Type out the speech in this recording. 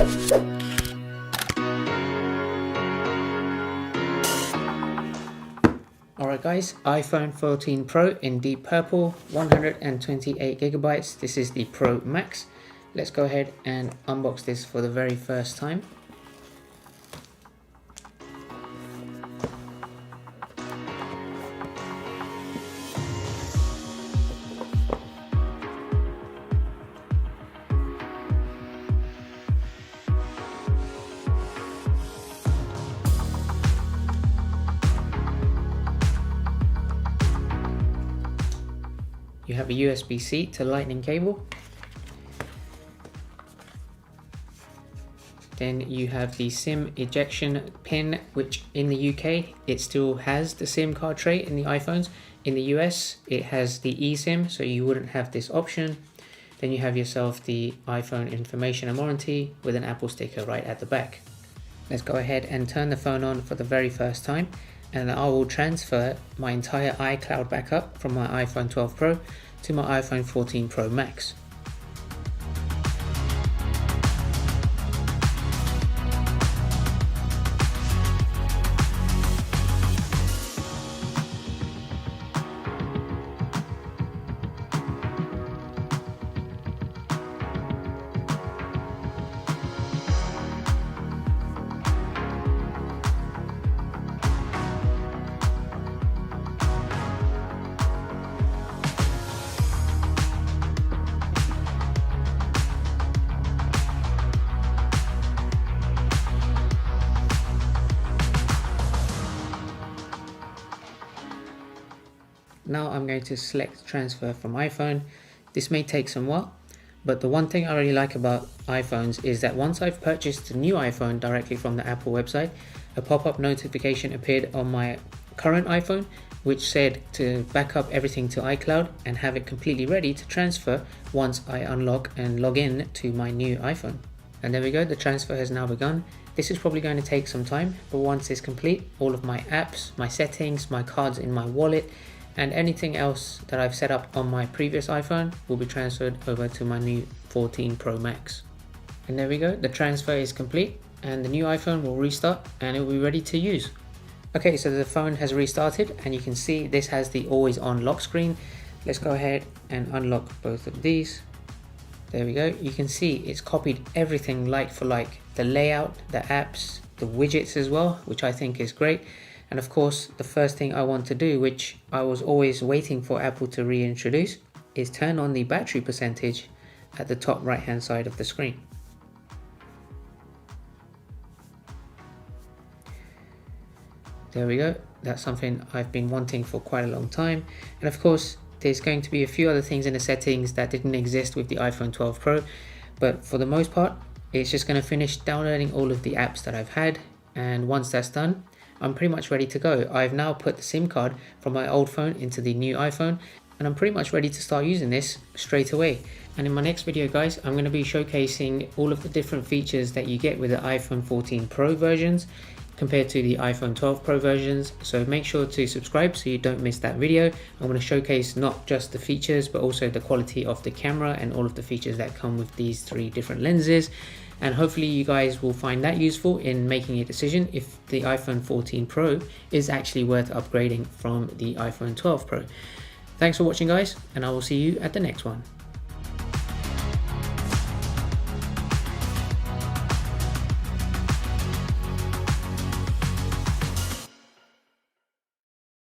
Alright guys, iPhone 14 Pro in deep purple, 128 gigabytes. This is the Pro Max. Let's go ahead and unbox this for the very first time. You have a USB-C to Lightning cable. Then you have the SIM ejection pin, which in the UK, it still has the SIM card tray in the iPhones. In the US, it has the eSIM, so you wouldn't have this option. Then you have yourself the iPhone information and warranty with an Apple sticker right at the back. Let's go ahead and turn the phone on for the very first time, and I will transfer my entire iCloud backup from my iPhone 12 Pro to my iPhone 14 Pro Max. Now I'm going to select transfer from iPhone. This may take some while, but the one thing I really like about iPhones is that once I've purchased a new iPhone directly from the Apple website, a pop-up notification appeared on my current iPhone which said to back up everything to iCloud and have it completely ready to transfer once I unlock and log in to my new iPhone. And there we go, the transfer has now begun. This is probably going to take some time, but once it's complete, all of my apps, my settings, my cards in my wallet, and anything else that I've set up on my previous iPhone will be transferred over to my new 14 Pro Max. And there we go, the transfer is complete and the new iPhone will restart and it will be ready to use. Okay, so the phone has restarted and you can see this has the always on lock screen. Let's go ahead and unlock both of these. There we go, you can see it's copied everything like for like. The layout, the apps, the widgets as well, which I think is great. And of course, the first thing I want to do, which I was always waiting for Apple to reintroduce, is turn on the battery percentage at the top right hand side of the screen. There we go, that's something I've been wanting for quite a long time. And of course, there's going to be a few other things in the settings that didn't exist with the iPhone 12 Pro, but for the most part, it's just going to finish downloading all of the apps that I've had, and once that's done, I'm pretty much ready to go. I've now put the SIM card from my old phone into the new iPhone, and I'm pretty much ready to start using this straight away. And in my next video guys, I'm going to be showcasing all of the different features that you get with the iPhone 14 Pro versions compared to the iPhone 12 Pro versions. So make sure to subscribe so you don't miss that video. I'm going to showcase not just the features, but also the quality of the camera and all of the features that come with these three different lenses. And hopefully you guys will find that useful in making a decision if the iPhone 14 Pro is actually worth upgrading from the iPhone 12 Pro. Thanks for watching guys, and I will see you at the next one.